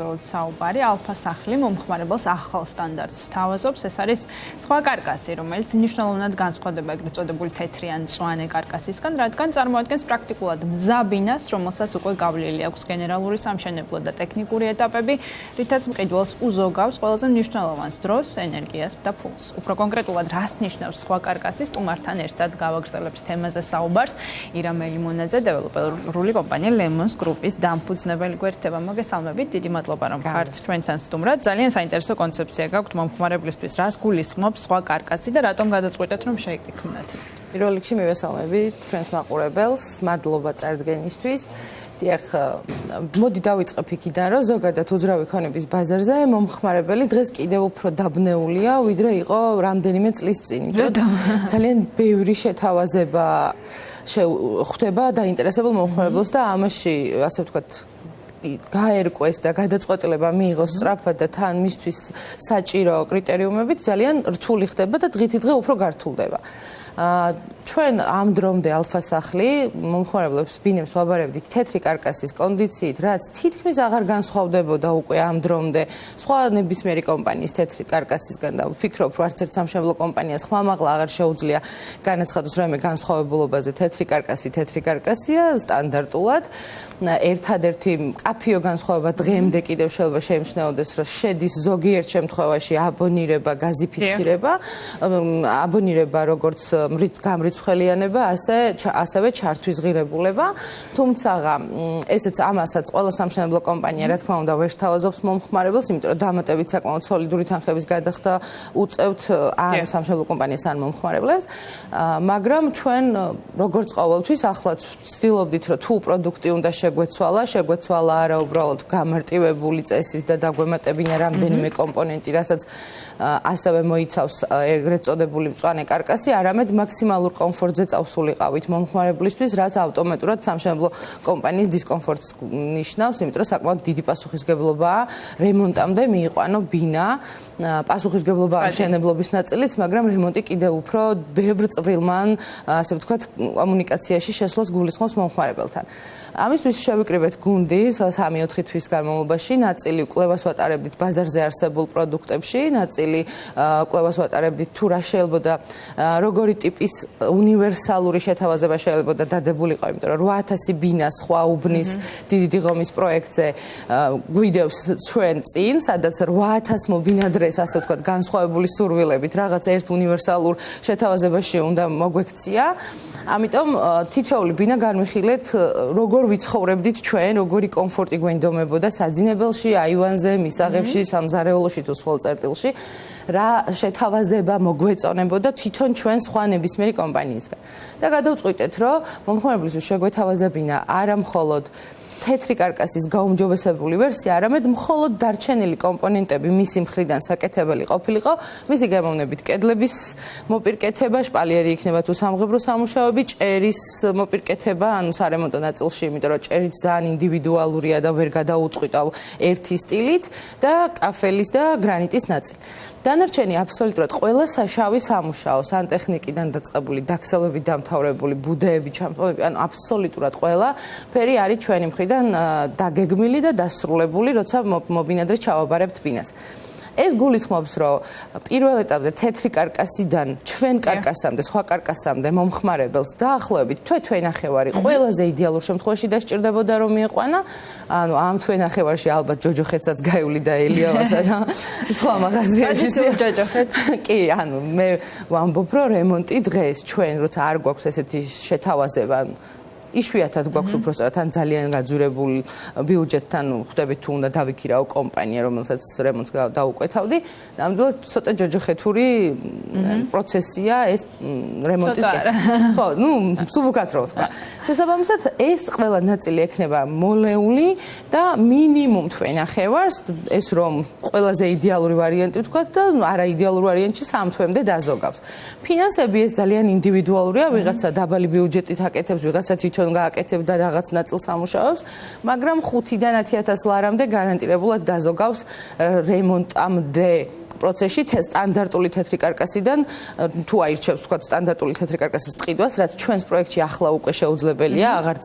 დღესდღეობით საუბარი. ალფა სახლი მომხმარებელს ახალ სტანდარტს თავაზობს. ეს არის სხვა კარკასი, რომელიც მნიშვნელოვნად განსხვავდება ეგრეთ წოდებული თეთრი ან მწვანე კარკასისგან, რადგან წარმოადგენს პრაქტიკულად მზაბინას, რომელსაც უკვე გავლილი აქვს გენერალური სამშენებლო და ტექნიკური ეტაპები, რითაც მყიდველს უზოგავს ყველაზე მნიშვნელოვანს დროს, ენერგიას და ფულს. უფრო კონკრეტულად, რას ნიშნავს სხვა კარკასი, სტუმართან ერთად გავაგრძელებთ თემაზე საუბარს. ირა მელიმონაძე, დეველოპერული კომპანია Lemons Group-ის დამფუძნებელი გვერდება. მოგესალმებით, დიდი მადლობა რომ ხართ ჩვენთან სტუმრად. ძალიან საინტერესო კონცეფცია გაქვთ მომხმარებლისთვის, რას გულისხმობს სხვა კარკასი და რატომ გადაწყვეტეთ რომ შეიკრიბნათ ეს. პირველ რიგში მივესალმებით ჩვენს მაყურებელს, მადლობა წარდგენისთვის. დიახ, მოდი დავიწყებ იქიდან, რომ ზოგადად უძრავი ქონების ბაზარზე მომხმარებელი დღეს კიდევ უფრო დაბნეულია, ვიდრე იყო რამდენიმე წლის წინ. ძალიან ბევრი შეთავაზება ხვდება დაინტერესებულ მომხმარებელს და ამაში, ასე ვთქვათ, გაერკვეს და გადაწყვეტილება მიიღოს სწრაფად და თან მისთვის საჭირო კრიტერიუმებით ძალიან რთული ხდება და დღითი დღე უფრო გართულდება. ჩვენ ამ დრომდე ალფა სახლი მომხმარებლებს ბინებს ვაბარებდით თეთრი კარკასის კონდიციით, რაც თითქმის აღარ განსხვავდებოდა უკვე ამ დრომდე სხვა ნებისმიერი კომპანიის თეთრი კარკასისგან და ვფიქრობ, რომ არც ერთ სამშენებლო კომპანიას ხმამაღლა აღარ შეუძლია განაცხადოს რაიმე განსხვავებულობაზე თეთრი კარკასია სტანდარტულად. ერთადერთი მკაფიო განსხვავება დღემდე კიდევ შეიძლება შეიმჩნეოდეს, რომ შედის ზოგიერთ შემთხვევაში აბონირება, გაზიფიცირება, აბონირება როგორც გამრიცხველიანება, ასევე ჩართვის ღირებულება, თუმცა ესეც ამასაც ყველა სამშენებლო კომპანია რა თქმა უნდა ვერ თავაზობს მომხმარებელს, იმიტომ რომ დამატებით საკმაოდ სოლიდური თანხების გადახდა უწევთ ამ სამშენებლო კომპანიას ან მომხმარებლებს, მაგრამ ჩვენ როგორც ყოველთვის ახლაც ვცდილობდით, რომ თუ პროდუქტი უნდა შეგვეცვალა არა უბრალოდ გამარტივებული წესით და დაგვემატებინა რამდენიმე კომპონენტი, რასაც ასევე მოიცავს ეგრეთ წოდებული მწვანე კარკასი, არამედ მაქსიმალურ კომფორტზე წავსულიყავით მომხმარებლისთვის, რაც ავტომატურად სამშენებლო კომპანიის დისკომფორტს ნიშნავს, იმიტომ რომ საკმაოდ დიდი პასუხისგებლობაა რემონტამდე მიიყვანო ბინა, პასუხისგებლობაა მშენებლობის ნაწილიც, მაგრამ რემონტი კიდევ უფრო ბევრ წვრილმან, ასე ვთქვათ, კომუნიკაციაში შესვლას გულისხმობს მომხმარებელთან. ამისთვის შევიკრიბეთ გუნდი 3-4 თვის განმავლობაში, ნაწილი კვლევას ვატარებდით ბაზარზე არსებულ პროდუქტებში, ნაწილი კვლევას ვატარებდით თუ რა შეიძლება როგორი ტიპის უნივერსალური შეთავაზება შეიძლება დადებულიყო, იმიტომ რომ 8000 ბინა სხვა უბნის დიდი დიღომის პროექტზე გვიდევს ჩვენ წინ, სადაც 8000 მობინადრეს, ასე ვთქვათ, განსხვავებული სურვილებით რაღაც ერთ უნივერსალურ შეთავაზებაში უნდა მოგვექცია. ამიტომ თითოეული ბინა განვიხილეთ, როგორ ვიცხოვრებდით ჩვენ, როგორი კომფორტი გვენდომებოდა საძინებელში, აივანზე, მისაღებში, სამზარეულოში თუ სხვა წერტილში, რა შეთავაზება მოგვეწონებოდა თვითონ ჩვენ სხვა ნებისმიერი კომპანიისგან. და გადავწყვიტეთ, რომ მომხმარებლისთვის შეგვეთავაზებინა არა მხოლოდ თეთრი კარკასის გაუმჯობესებული ვერსია, არამედ მხოლოდ დარჩენილი კომპონენტები მისი მხრიდან საკეთებელი ყოფილიყო, მისი გამოვნებით კედლების მოპირკეთება, შპალიერი იქნება თუ სამღებრო სამუშაოები, ჭერის მოპირკეთება, ანუ სარემონტო ნაწილში, იმიტომ რომ ჭერიც ძალიან ინდივიდუალურია და ვერ გადაუწყვიტავ ერთი სტილით და კაფელის და გრანიტის ნაწილი. დანარჩენი აბსოლუტურად ყველა საშავი სამუშაო, სანტექნიკიდან დაწყებული, დაქსელებით დამთავრებული, ბუდეები, ჩამწოლები, ანუ აბსოლუტურად ყველა ფერი არის ჩვენი მხრიდან დაგეგმილი და დასრულებული, როცა მობინადრე ჩავაბარებთ ბინას. ეს გულისხმობს, რომ პირველ ეტაპზე თეთრი კარკასიდან ჩვენ კარკასამდე, სხვა კარკასამდე მომხმარებელს დაახლოებით თვე-თვენახევარი ყველაზე идеალურ შემთხვევაში დასჭირდებოდა რომ მიიყვანა, ანუ ამ თვენახევარში ალბათ ჯოჯოხეთსაც გაივლი და ელიავასა და სხვა მაღაზიაში ჯოჯოხეთ. კი, ანუ მე ვამბობ, რომ რემონტი დღეს ჩვენ როცა არ გვაქვს ესეთი შეთავაზება, იშვიათად გვაქვს უფრო სწორად ან ძალიან გაძვირებულ ბიუჯეტთან ხვდებით თუ უნდა დავიქირაო კომპანია, რომელსაც რემონტს დაუკვეთავდი. ნამდვილად ცოტა ჯოჯოხეთური პროცესია ეს რემონტის კეთება. ხო, სუბუქად რო ვთქვა. შესაბამისად, ეს ყველა ნაწილი ექნება მოლეული და მინიმუმ თვენახევარს, ეს რომ ყველაზე იდეალური ვარიანტი ვთქვა და არა იდეალურ ვარიანტში 3 თვემდე დაზოგავს. ფინანსები ეს ძალიან ინდივიდუალურია, ვიღაცა დაბალი ბიუჯეტით აკეთებს, ვიღაცა თვითონ გააკეთებდა რაღაც ნაწილს ამუშავებს, მაგრამ 5-დან 10000 ლარამდე გარანტირებულად დაზოგავს რემონტამდე პროცესში სტანდარტული თეთრი კარკასიდან თუ აირჩევს თქვა სტანდარტული თეთრი კარკასის ტყიდვას, რაც ჩვენს პროექტში ახლა უკვე შეუძლებელია, აღარც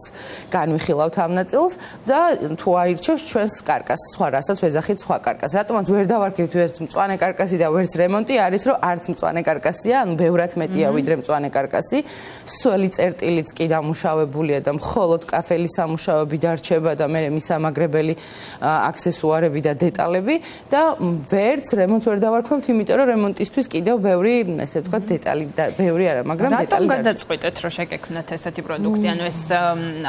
განვიხილავთ ამ ნაწილს და თუ აირჩევს ჩვენს კარკასს, სხვა რასაც ვეძახით სხვა კარკასს. რატომაც ვერ დავარქივთ ვერც მწვანე კარკასი და ვერც რემონტი, არის რომ არც მწვანე კარკასია, ანუ ბევრად მეტია ვიდრე მწვანე კარკასი. სველი წერტილიც კი დამუშავებულია და მხოლოდ კაფელის სამუშაოები დარჩება და მე მისამაგრებელი აქსესუარები და დეტალები და ვერც რემონტს ვერ დავარქმევთ, იმიტომ რომ რემონტისთვის კიდევ ბევრი, ესე ვთქვათ, დეტალი და ბევრი არა, მაგრამ დეტალი დარჩება. რატომ გადაწყვიტეთ, რომ შეგექმნათ ესეთი პროდუქტი? ანუ ეს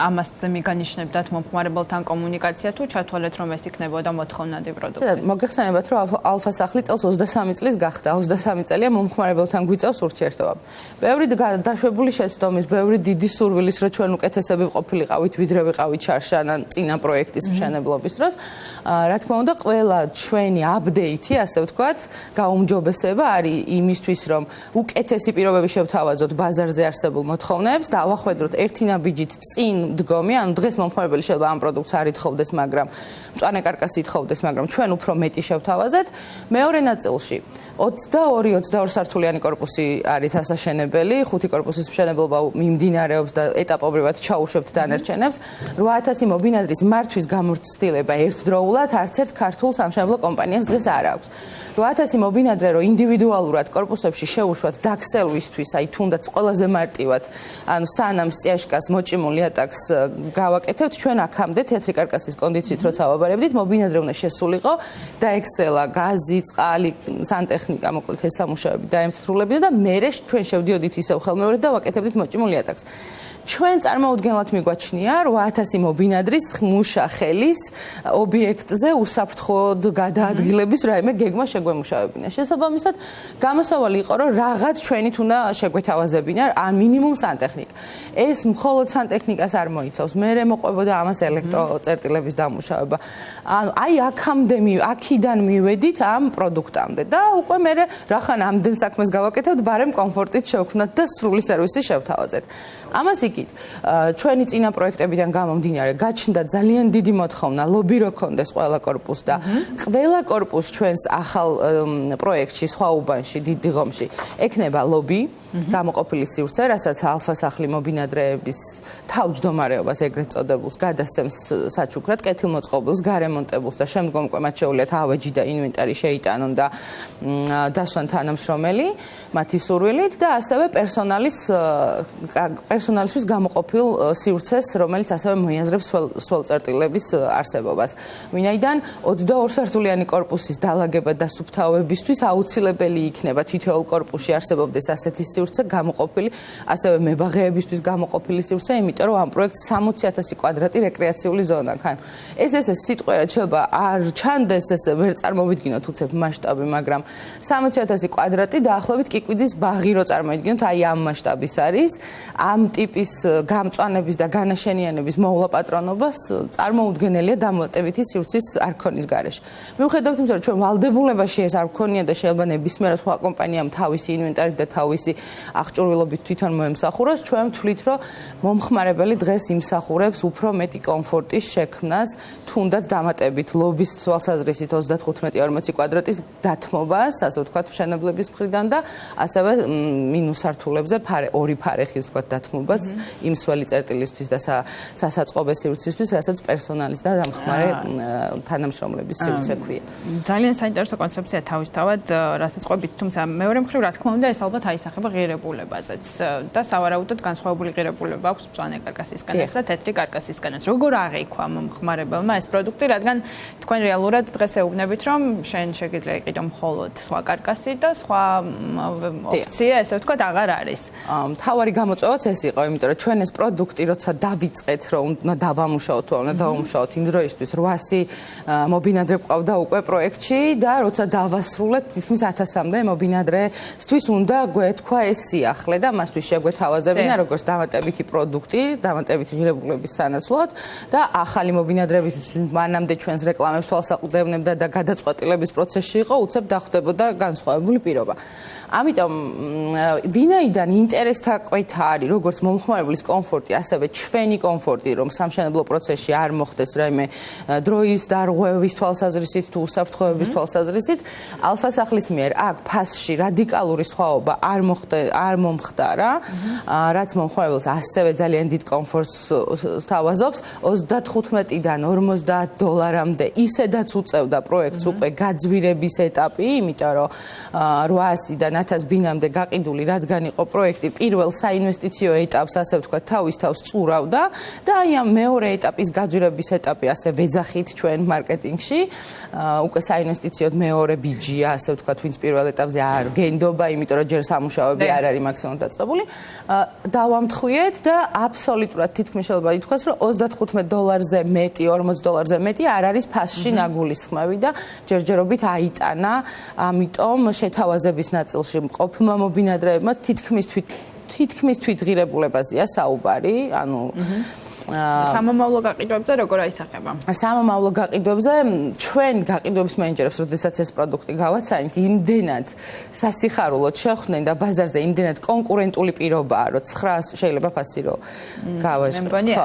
ამას მიგანიშნებდათ მომხმარებელთან კომუნიკაცია თუ ჩათვალეთ, რომ ეს იქნებოდა მოთხოვნადი პროდუქტი? მოგეხსენებათ, რომ ალფა სახლი წელს 23 წლის გახდა. 23 წელია მომხმარებელთან გვიწევს ურთიერთობა. ბევრი დაშვებული შეცდომის, ბევრი დიდი სურვილის, რომ ჩვენ უკეთესები ყოფილიყავით, ვიდრე ვიყავით შარშან წინა პროექტის მშენებლობის დროს. რა თქმა უნდა, ყველა ჩვენი აპდეითი, ასე ვთქვათ, გაუმჯობესება არის იმისთვის, რომ უკეთესი პირობები შევთავაზოთ ბაზარზე არსებულ მოთხოვნებს და ავახვედროთ ერთი ნაბიჯით წინ დგომი, ანუ დღეს მომხმარებელი შეიძლება ამ პროდუქტს არ ითხოვდეს, მაგრამ მწვანე კარკასი ითხოვდეს, მაგრამ ჩვენ უფრო მეტი შევთავაზეთ. მეორე ნაწილში 22 სართულიანი კორპუსი არის ასაშენებელი, 5 კორპუსის მშენებლობა მიმდინარეობს და ეტაპობრივად ჩაუშვებთ დანარჩენებს. 8000 მობინადრის მართვის გამოცდილება ერთდროულად არც ერთ ქართულ სამშენებლო კომპანიას დღეს არ აქვს. 8000 მობინადრე რო ინდივიდუალურად კორპუსებში შეუშვათ დაქსელვისთვის, აი თუნდაც ყველაზე მარტივად, ანუ სანამ სიაშკას მოჭიმული ატაკს გავაკეთებთ, ჩვენ აქამდე თეთრი კარკასის კონდიციით როცა ვაბარებდით, მობინადრე უნდა შესულიყო, დაექსელა გაზი, წყალი, სანტექნიკა, მოკლედ ეს სამუშაოები დაემსრულებინა და მერე ჩვენ შევდიოდით ისევ ხელმეორედ და ვაკეთებდით მოჭიმული ატაკს. ჩვენ წარმოუდგენლად მიგვაჩნია 8000 მობინადრის მუშა ხელის ობიექტზე უსაფრთხოდ გადაადგილების რაიმე გეგმა შეგვემუშავებინა. შესაბამისად, გამოსავალი იყო, რომ რაღაც ჩვენით უნდა შეგვეთავაზებინა, ან მინიმუმ სანტექნიკა. ეს მხოლოდ სანტექნიკას არ მოიცავს, მერე მოყვებოდა ამას ელექტროწერტილების დამუშავება. ანუ აი აქიდან მივედით ამ პროდუქტამდე და უკვე მერე რახან ამდენ საქმეს გავაკეთებთ, ბარემ კომფორტით შევქმნათ და სრული სერვისი შევთავაზეთ. ამას იქით, ჩვენი წინა პროექტებიდან გამომდინარე, გაჩნდა ძალიან დიდი მოთხოვნა, ლობი რო ქონდეს ყველა კორპუსს და ყველა კორპუსს ჩვენს ახალ პროექტში, სხვა უბანში, დიდ დიღომში, ექნება ლობი, გამოყოფილი სივრცე, რასაც ალფა სახლი მობინადრეების თავმჯდომარეობას ეგრეთ წოდებულს გადასცემს საჩუქრად, კეთილმოწყობილს, გარემონტებულს და შემდგომ უკვე მათ შეუძლიათ ავეჯი და ინვენტარი შეიტანონ და დასვან თანამშრომელი მათი სურვილით და ასევე პერსონალისთვის გამოყოფილ სივრცეს, რომელიც ასევე მოიაზრებს სველწერტილების არსებობას. ვინაიდან 22 სართულიანი კორპუსის დალაგება და სუფთავებისთვის აუცილებელი იქნება თითოეულ კორპუსში არსებობდეს ასეთი სივრცე გამოყოფილი, ასევე მებაღეებისთვის გამოყოფილი სივრცე, იმიტომ რომ ამ პროექტს 60000 კვადრატი რეკრეაციული ზონა ქან. ეს სიტყვერად შეიძლება არ ჩანდეს, ესე ვერ წარმოვიდგინოთ უცებ მასშტაბი, მაგრამ 60000 კვადრატი დაახლოებით კიკვიძის ბაღი რო წარმოიდგინოთ, აი ამ მასშტაბის არის. ამ ტიპის გამწვანების და განაშენიანების მოვლა პატრონობას წარმოუდგენელია დამატებითი სივრცის არქონის გარეშე. მიუხედავად იმისა, რომ ჩვენ ვალდებულებაში ეს არ გქონია და შეიძლება ნებისმიერ სხვა კომპანიამ თავისი ინვენტარი და თავისი აღჭურვილობით თვითონ მოემსახუროს, ჩვენ ვთვლით, რომ მომხმარებელი დღეს იმსახურებს უფრო მეტი კომფორტის შექმნას, თუნდაც დამატებით ლობის თვალსაზრისით 35-40 კვადრატის დათმობას, ასე ვთქვათ, მშენებლების მხრიდან და ასევე მინუს სართულებზე ორი ფარეხის ვთქვათ დათმობას იმ სველი წერტილისთვის და სასაწყობე სივრცისთვის, რასაც პერსონალის და დამხმარე თანამშრომლების სივრცე ქვია. ძალიან საინტერესო კონცეფცია თავისთავად, რასაც ყვებით, თუმცა მეორე მხრივ, რა თქმა უნდა, ეს ალბათ აისახება ღირებულებაზეც და სავარაუდოდ განსხვავებული ღირებულება აქვს მწვანე კარკასისგანაც და თეთრი კარკასისგანაც. როგორ აღიქვა მომხმარებელმა ეს პროდუქტი, რადგან თქვენ რეალურად დღეს ეუბნებით, რომ შენ შეგიძლია იყიდო მხოლოდ სხვა კარკასი და სხვა ოფცია, ესე ვთქვათ, აღარ არის. მთავარი გამოწვევაც ეს იყო, იმიტომ რომ ჩვენ ეს პროდუქტი როცა დავიწყეთ, რომ უნდა დავამუშაოთ, უნდა დავამუშაოთ იმ დროისთვის 800 მობინადრე ყავდა უკვე პროექტში და როცა დავასრულეთ, თითქმის 1000-მდე მობინადრესთვის უნდა გვეთქვა ეს სიახლე და მასთვის შეგვეთავაზებინა როგორც დამატებითი პროდუქტი, დამატებითი ღირებულების სანაცვლოდ და ახალი მობინადრებისთვის მანამდე ჩვენს რეკლამებს თვალსაყრდევნებდა და გადაწყვეტილების პროცესში იყო, უცებ დახვდებოდა განსხვავებული პირობა. ამიტომ ვინაიდან ინტერესთა კვეთა არის როგორც მომხმარებელს მომხმარებლის კომფორტი, ასევე ჩვენი კომფორტი, რომ სამშენებლო პროცესში არ მოხდეს რაიმე დროის დარღვევის თვალსაზრისით თუ უსაფრთხოების თვალსაზრისით, ალფასახლის მიერ აქ ფასში რადიკალური სხვაობა არ მომხდარა, რაც მომხმარებელს ასევე ძალიან დიდ კომფორტს სთავაზობს. 35-დან $50-მდე ისედაც უწევდა პროექტს უკვე გაძვირების ეტაპი, იმიტომ რომ 800-დან 1000 ბინამდე გაყიდული, რადგან იყო პროექტი პირველ საინვესტიციო ეტაპს, ასე ვთქვათ, თავის თავს წურავდა და აი ამ მეორე ეტაპის გაძვირების ეტაპი ასე ვეძახით ჩვენ მარკეტინგში. უკვე საინვესტიციოდ მეორე ბიჯია, ასე ვთქვათ, ვინც პირველ ეტაპზე არ გენდობა, იმიტომ რომ ჯერ სამუშაოები არ არის მაქსიმუმ დაწყებული. დავამთხვიეთ და აბსოლუტურად თითქმის შეიძლება ითქვას, რომ $35-ზე მეტი, $40-ზე მეტი არ არის ფასში ნაგულისხმევი და ჯერჯერობით აიტანა, ამიტომ შეთავაზების ნაწილში მყოფმა მობინადრეებმა თითქმის თვითღირებულებაზეა საუბარი, ანუ სამომავლო გაყიდვებზე როგორ აისახება? სამომავლო გაყიდვებზე ჩვენ გაყიდვების მენეჯერებს, როდესაც ეს პროდუქტი გავაცანით, იმდენად სასიხარულოდ შეხვდნენ და ბაზარზე იმდენად კონკურენტული პირობაა, რომ 900 შეიძლება ფასი რომ გავაჟღეროთ.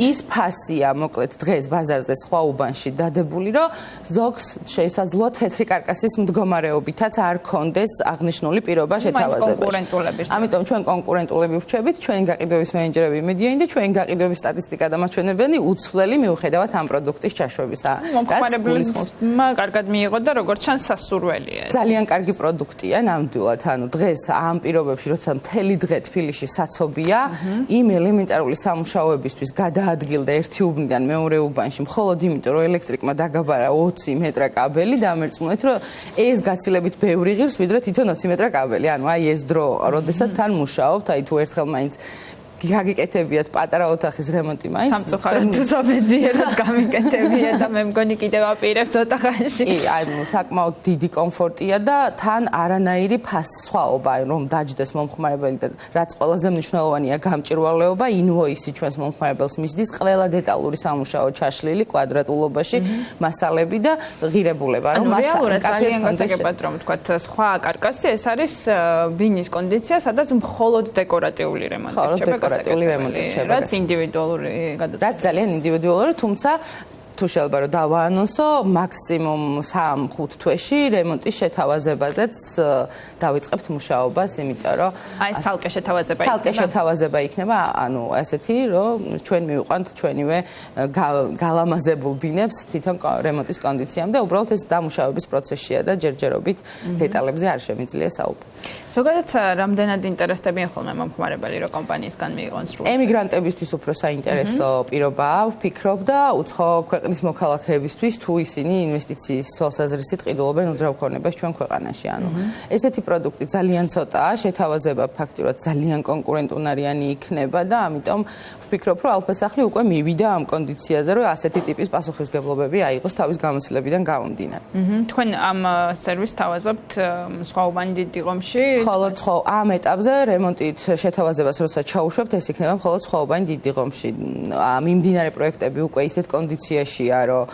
ის ფასია, მოკლედ დღეს ბაზარზე სხვა უბანში დადებული, რომ ზოგს შესაძლოა თეთრი კარკასის მდგომარეობითაც არ კონდეს აღნიშნული პირობა შეთავაზებაში. ამიტომ ჩვენ კონკურენტულები ვრჩებით, ჩვენი გაყიდვების მენეჯერები იმედიანი და ჩვენ გაყიდვების სტატისტიკა დამაჩვენებელი უცვლელი მიუხედავად ამ პროდუქტის ჩაშვების და მომხმარებელმა კარგად მიიღო და როგორც ჩანს სასურველია. ძალიან კარგი პროდუქტია ნამდვილად, ანუ დღეს ამ პირობებში, როცა მთელი დღე თბილისში საცობია, იმ ელემენტარული სამუშაოებისთვის გადაადგილდა ერთი უბნიდან მეორე უბანში, მხოლოდ იმიტომ, რომ ელექტრიკმა დაგაბარა 20 მეტრა კაბელი და ამერწმუნეთ, რომ ეს გაცილებით ბევრი ღირს, ვიდრე თვითონ 20 მეტრა კაბელი. ანუ აი ეს დრო, როდესაც თან მუშაობთ, აი თუ ერთხელ მაინც გაგიკეთებიათ პატარა ოთახის რემონტი მაინც სამწუხაროდ თუ სამედიერად გამიკეთებია და მე მგონი კიდევ აპირებ ცოტა ხანში. კი, ანუ საკმაოდ დიდი კომფორტია და თან არანაირი ფასსხვაობა, რომ დაჯდეს მომხმარებელი და რაც ყველაზე მნიშვნელოვანია გამჭირვალეობა, ინვოისი ჩვენს მომხმარებელს მისდის ყველა დეტალური სამუშაო ჩაშლილი კვადრატულობაში, მასალები და ღირებულება, რომ რეალურად ძალიან გასაგებად რომ ვთქვათ, სხვა კარკასი ეს არის ბინის კონდიცია, სადაც მხოლოდ დეკორატიული რემონტი რჩება. რაც ინდივიდუალური გადაწყვეტილია. რაც ძალიან ინდივიდუალური, თუმცა თუ შეიძლება რომ დავაანონსო, მაქსიმუმ 3-5 თვეში რემონტის შეთავაზებაზეც დავიწყებთ მუშაობას, იმიტომ რომ აი ცალკე შეთავაზება იქნება. ცალკე შეთავაზება იქნება, ანუ ასეთი, რომ ჩვენ მივიყვანთ ჩვენივე გალამაზებულ ბინებს თვითონ რემონტის კონდიციამდე, უბრალოდ ეს დამუშავების პროცესია და ჯერჯერობით დეტალებზე არ შემიძლია საუბარი. ზოგადად რამდენად ინტერესდებიან ხოლმე მომხმარებელი, რომ კომპანიისგან მიიღონ სრულ? ემიგრანტებისთვის უფრო საინტერესო პირობაა, ვფიქრობ და უცხო ქვეყნის მოქალაქეებისთვის თუ ისინი ინვესტიციის თვალსაზრისით ყიდულობენ უძრავ ქონებას ჩვენ ქვეყანაში. ანუ ესეთი პროდუქტი ძალიან ცოტაა, შეთავაზება ფაქტიურად ძალიან კონკურენტუნარიანი იქნება და ამიტომ ვფიქრობ, რომ ალფასახლი უკვე მივიდა ამ კონდიციაზე, რომ ასეთი ტიპის პასუხისმგებლობები აიღოს თავის გამოცდილებიდან გამომდინარე. თქვენ ამ სერვისს თავაზობთ სხვა უბანი დიდი ღომში? მხოლოდ სხვა ამ ეტაპზე რემონტით შეთავაზებას როცა ჩაუშვებთ, ეს იქნება მხოლოდ სხვა უბანი დიდი ღომში. მიმდინარე პროექტები უკვე ისეთ კონდიციაშია, რომ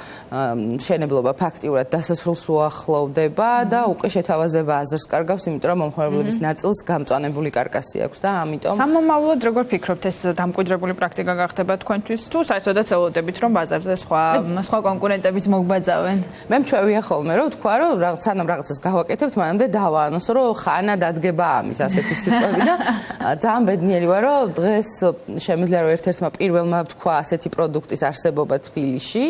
მშენებლობა ფაქტიურად დასასრულს უახლოვდება და უკვე შეთავაზება აზრს კარგავს, იმიტომ რომ მომხმარებლების ნაწილს გამწვანებული კარკასი აქვს და ამიტომ სამომავლოდ როგორ ფიქრობთ, ეს დამკვიდრებული პრაქტიკა გახდება თქვენთვის თუ საერთოდაც ელოდებით რომ ბაზარზე სხვა კონკურენტებიც მოგბაძავენ? მე მჩვევია ხოლმე რომ თქვა, რომ სანამ რაღაცას გავაკეთებთ, მანამდე დავაანონსო, რომ ხანა დადგება ამის ასეთი სიტყვები და ძალიან ბედნიერი ვარ, რომ დღეს შემიძლია რომ ერთ-ერთმა პირველმა თქვა ასეთი პროდუქტის არსებობა თბილისში,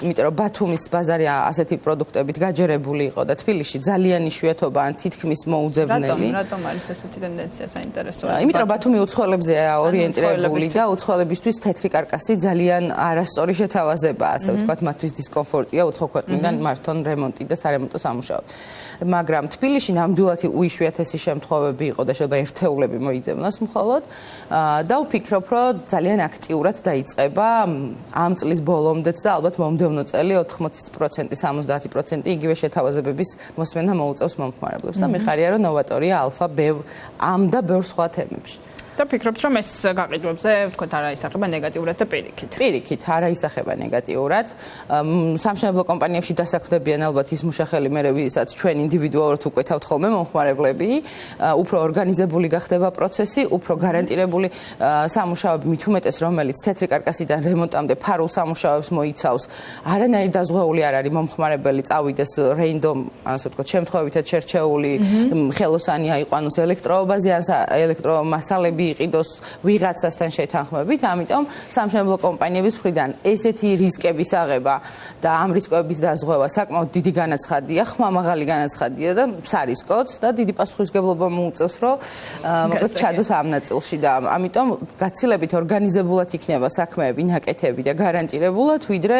იმიტომ რომ ბათუმის ბაზარი ასეთი პროდუქტებით გაჯერებული იყო და თბილისში ძალიან იშვიათობა ან თითქმის მოუძებნელი. რატომ არის ესეთი ტენდენცია საინტერესოა? იმიტომ რომ ბათუმი უცხოელებზეა ორიენტირებული და უცხოელებისთვის თეთრი კარკასი ძალიან არასწორი შეთავაზებაა, ასე ვთქვათ, მათთვის დისკომფორტია უცხო ქვეყნიდან მართონ რემონტი და სარემონტო სამუშაოები. მაგრამ თბილისში ნამდვილად უიშვიათესი შემთხვევები იყო და შეიძლება ერთეულები მოიძებნოს მხოლოდ და ვფიქრობ, რომ ძალიან აქტიურად დაიწყება ამ წლის ბოლომდეც და ალბათ მომდევნო წელი 80%, 70% იგივე შეთავაზებების მოსმენა მოუწევს მომხმარებლებს და მიხარია, რომ ნოვატორია ალფა ამ და ბევრ სხვა თემებში. და ფიქრობთ, რომ ეს გაყიდვებზე თქვათ არ აისახება ნეგატიურად და პირიქით. პირიქით არ აისახება ნეგატიურად. სამშენებლო კომპანიებში დასაქმდებიან ალბათ ის მუშახელი მერე, ვისაც ჩვენ ინდივიდუალურად უკვეთავთ ხოლმე მომხმარებლები, უფრო ორგანიზებული გახდება პროცესი, უფრო გარანტირებული სამუშაოები, მით უმეტეს რომელიც თეთრი კარკასიდან რემონტამდე ფარულ სამუშაოებს მოიცავს. არანაირი დაზღვეული არ არის მომხმარებელი წავიდეს random, ასე ვთქვათ, შემთხვევითად შერჩეული ხელოსანი აიყვანოს ელექტროობაზე, ან ელექტრომასალები იყიდოს ვიღაცასთან შეთანხმებით, ამიტომ სამშენებლო კომპანიების მხრიდან ესეთი რისკების აღება და ამ რისკების დაზღვევა საკმაოდ დიდი განაცხადია, ხმამაღალი განაცხადია და სარისკოც და დიდი პასუხისმგებლობა მოუწევს, რომ მოკლედ ჩადოს ამ ნაწილში და ამიტომ გაცილებით ორგანიზებულად იქნება საქმეები, ნაკეთები და გარანტირებულად, ვიდრე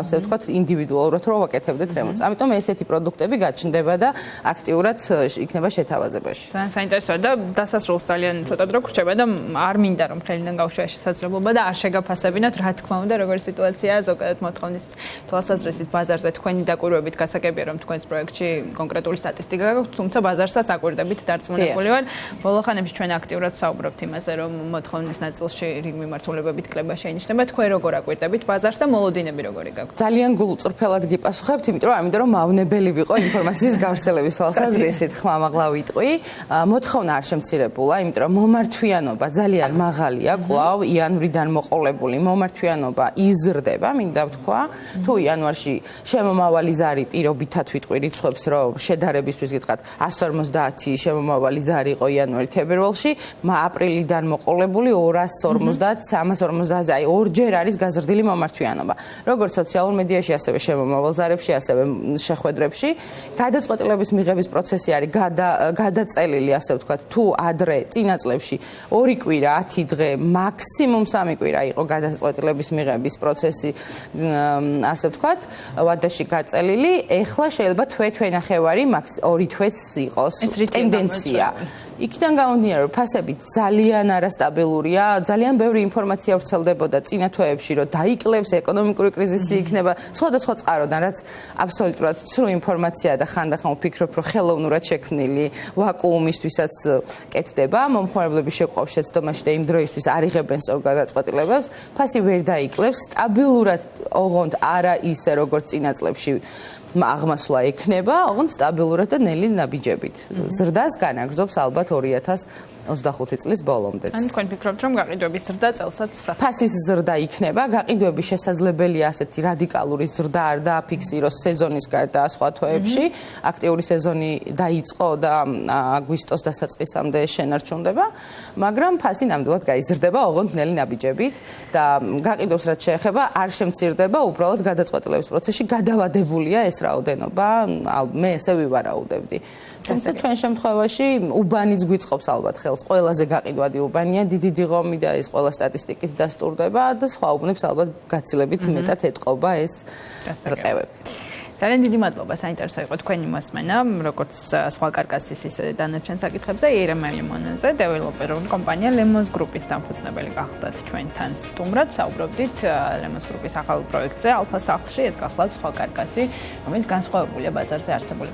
ასე ვთქვათ, ინდივიდუალურად რო ვაკეთებდეთ რემონტს. ამიტომ ესეთი პროდუქტები გაჩნდება და აქტიურად იქნება შეთავაზებაში. ძალიან საინტერესოა და დასასრულს ძალიან ცოტა დრო გრჩება და არ მინდა რომ ხელიდან გავშვია შესაძლებლობა და არ შეგაფასებინათ, რა თქმა უნდა, როგორი სიტუაციაა ზოგადად მოთხოვნის თვალსაზრისით ბაზარზე თქვენი დაკვირვებით გასაგებია რომ თქვენს პროექტში კონკრეტული სტატისტიკა გაქვთ, თუმცა ბაზარსაც აკვირდებით დარწმუნებული ვარ. ბოლო ხანებში ჩვენ აქტიურად ვსაუბრობთ იმაზე, რომ მოთხოვნის ნაწილში რიგ მიმართულებებით კლება შეინიშნება. თქვენ როგორ აკვირდებით ბაზარს და მოლოდინები როგორი გაქვთ? ძალიან გულწრფელად გიპასუხებთ, იმიტომ რომ მავნებელი ვიყო ინფორმაციის გავრცელების თვალსაზრისით, ხმამაღლა ვიტყვი. მოთხოვნა არ შემცირებულა, იმიტომ რომ მომართვიანობა ძალიან მაღალია, კვლავ იანვრიდან მოყოლებული მომართვიანობა იზრდება, მინდა ვთქვა. თუ იანვარში შემომავალი ზარი პირობითად ვიტყვი რიცხვებს, რომ შედარებისთვის გითხრათ 150 შემომავალი ზარი იყო იანვარი-თებერვალში, აპრილიდან მოყოლებული 250, 350, აი ორჯერ არის გაზრდილი მომართვიანობა. როგორც სოციალურ მედიაში, ასევე შემომავალ ზარებში, ასევე შეხვედრებში, გადაწყვეტილების მიღების პროცესი არის გადაწელილი, ასე ვთქვათ, თუ ადრე წინა წლებში 2 კვირა, 10 დღე, მაქსიმუმ 3 კვირა იყო გადაწყვეტილების მიღების პროცესი, ასე ვთქვათ, ვადაში გაწელილი, ეხლა შეიძლება თვე-თვენახევარი, 2 თვეც იყოს ტენდენცია. იქიდან გამომდინარე, რომ ფასები ძალიან არასტაბილურია, ძალიან ბევრი ინფორმაცია ვრცელდებოდა წინა თვეებში, რომ დაიკლებს, ეკონომიკური კრიზისი იქნება, სხვადასხვა წყაროდან, რაც აბსოლუტურად ცრუ ინფორმაციაა და ხანდახან ვფიქრობ, რომ ხელოვნურად შექმნილი ვაკუუმისთვისაც კეთდება, მომხმარებლები შეყვავს შეცდომაში და იმ დროისთვის არ იღებენ სწორ გადაწყვეტილებებს, ფასი ვერ დაიკლებს, სტაბილურად ოღონდ არა ისე, როგორც წინა წლებში აღმასვლა ექნება, ოღონდ სტაბილურად და ნელი ნაბიჯებით. ზრდას განაგრძობს ალბათ 2025 წლის ბოლომდე. ან თქვენ ფიქრობთ, რომ გაყიდვების ზრდა წელსაც ფასის ზრდა იქნება, გაყიდვების შესაძლებელია ასეთი რადიკალური ზრდა არ დააფიქსიროს სეზონის გარდა სხვა თვეებში. აქტიური სეზონი დაიწყო და აგვისტოს დასაწყისამდე შენარჩუნდება, მაგრამ ფასი ნამდვილად გაიზრდება ოღონდ ნელი ნაბიჯებით და გაყიდვებს რაც შეეხება, არ შემცირდება, უბრალოდ გადაწყვეტილების პროცესში გადავადებულია ეს რაოდენობა, მე ესე ვივარაუდებდი. თუმცა ჩვენ შემთხვევაში უბანიც გვიწყობს ალბათ ხელს, ყველაზე გაყიდვადი უბანია, დიდი დიღომი და ეს ყველა სტატისტიკის დასტურდება და სხვა უბნებს ალბათ გაცილებით მეტად ეტყობა ეს რყევები. ძალიან დიდი მადლობა, საინტერესო იყო თქვენი მოსმენა, როგორც სხვა კარკასის ისე დანარჩენ საკითხებზე. ირემ ლიმონაძე, დეველოპერული კომპანია Lemons Group-ის დამფუძნებელი გახლდათ ჩვენთან სტუმრად. საუბრობდით Lemons Group-ის ახალ პროექტზე, ალფა სახლში, ეს გახლავთ სხვა კარკასი, რომელიც განსხვავებულია ბაზარზე არსებული